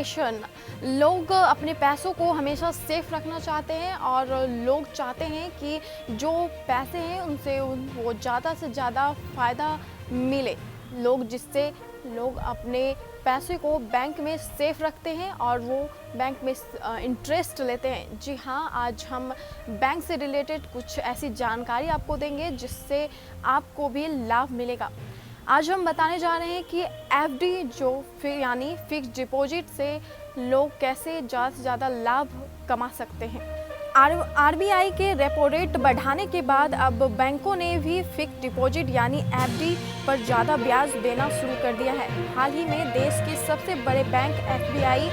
Inflation, लोग अपने पैसों को हमेशा सेफ रखना चाहते हैं और लोग चाहते हैं कि जो पैसे हैं उनसे वो ज़्यादा से ज़्यादा फ़ायदा मिले। जिससे लोग अपने पैसे को बैंक में सेफ रखते हैं और वो बैंक में इंटरेस्ट लेते हैं। जी हाँ, आज हम बैंक से रिलेटेड कुछ ऐसी जानकारी आपको देंगे जिससे आपको भी लाभ मिलेगा। आज हम बताने जा रहे हैं कि एफडी यानी फिक्स डिपॉजिट से लोग कैसे ज़्यादा से ज़्यादा लाभ कमा सकते हैं। आरबीआई के रेपो रेट बढ़ाने के बाद अब बैंकों ने भी फिक्स डिपॉजिट यानी एफडी पर ज़्यादा ब्याज देना शुरू कर दिया है। हाल ही में देश के सबसे बड़े bank SBI,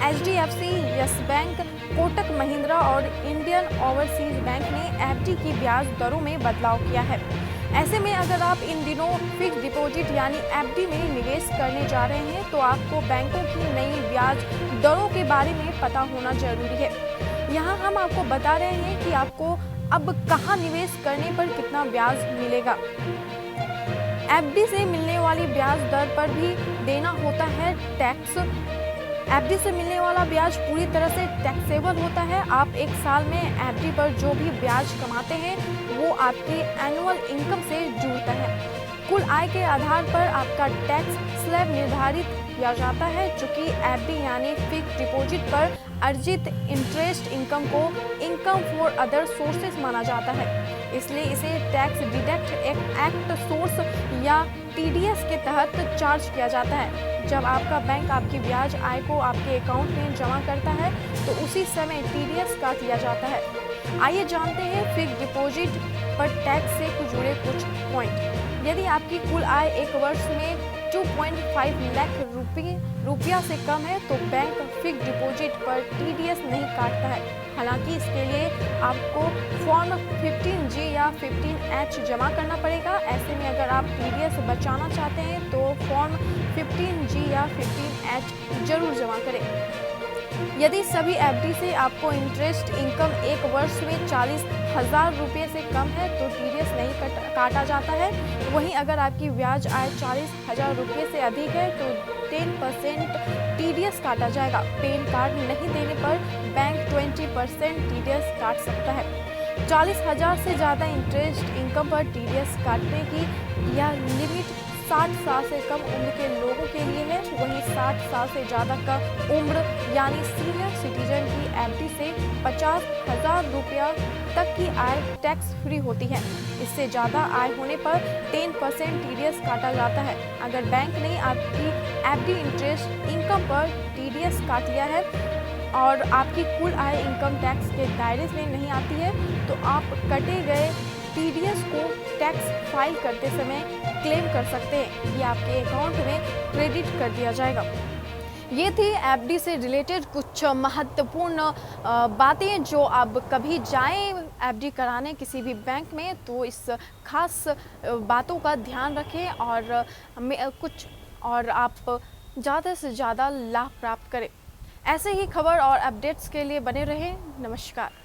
HDFC, yes bank, Kotak Mahindra और इंडियन ओवरसीज बैंक ने एफडी की ब्याज दरों में बदलाव किया है। ऐसे में अगर आप इन दिनों फिक्स डिपॉजिट यानी एफडी में निवेश करने जा रहे हैं तो आपको बैंकों की नई ब्याज दरों के बारे में पता होना जरूरी है। यहाँ हम आपको बता रहे हैं कि आपको अब कहाँ निवेश करने पर कितना ब्याज मिलेगा। एफडी से मिलने वाली ब्याज दर पर भी देना होता है टैक्स। एफडी से मिलने वाला ब्याज पूरी तरह से टैक्सेबल होता है। आप एक साल में एफडी पर जो भी ब्याज कमाते हैं वो आपकी एनुअल इनकम से जुड़ता है। कुल आय के आधार पर आपका टैक्स स्लैब निर्धारित किया जाता है। चूंकि एफडी यानी फिक्स डिपॉजिट पर अर्जित इंटरेस्ट इनकम को इनकम फॉर अदर सोर्सेज माना जाता है, इसलिए इसे टैक्स डिडक्ट एक्ट सोर्स या टीडीएस के तहत चार्ज किया जाता है। जब आपका बैंक आपकी ब्याज आय को आपके अकाउंट में जमा करता है तो उसी समय टीडीएस काट लिया जाता है। आइए जानते हैं फिक्स डिपॉजिट पर टैक्स से जुड़े कुछ पॉइंट। यदि आपकी कुल आय एक वर्ष में 2.5 लाख रुपया से कम है तो बैंक फिक्स डिपॉजिट पर टीडीएस नहीं काटता है। हालांकि इसके लिए आपको फॉर्म 15G या 15H जमा करना पड़ेगा। ऐसे में अगर आप टीडीएस बचाना चाहते हैं तो फॉर्म 15G या 15H जरूर जमा करें। यदि सभी एफडी से आपको इंटरेस्ट इनकम एक वर्ष में 40,000 रुपये से कम है तो टीडीएस नहीं काटा जाता है। वहीं अगर आपकी ब्याज आय 40,000 रुपये से अधिक है तो 10% टीडीएस काटा जाएगा। पैन कार्ड नहीं देने पर बैंक 20% टीडीएस काट सकता है। 40,000 से ज़्यादा इंटरेस्ट इनकम पर टीडीएस काटने की यह लिमिट 60 साल से कम उम्र के लोगों के लिए है। वहीं 60 साल से ज़्यादा कम उम्र यानी सीनियर सिटीजन की एफडी से 50,000 रुपया तक की आय टैक्स फ्री होती है। इससे ज़्यादा आय होने पर 10% टीडीएस काटा जाता है। अगर बैंक ने आपकी एफडी इंटरेस्ट इनकम पर टीडीएस काट लिया है और आपकी कुल आय इनकम टैक्स के दायरे में नहीं आती है तो आप कटे गए टीडीएस को टैक्स फाइल करते समय क्लेम कर सकते हैं। ये आपके अकाउंट में क्रेडिट कर दिया जाएगा। ये थी एफडी से रिलेटेड कुछ महत्वपूर्ण बातें। जो अब कभी जाएं एफडी कराने किसी भी बैंक में तो इस खास बातों का ध्यान रखें और आप ज़्यादा से ज़्यादा लाभ प्राप्त करें। ऐसे ही खबर और अपडेट्स के लिए बने रहें। नमस्कार।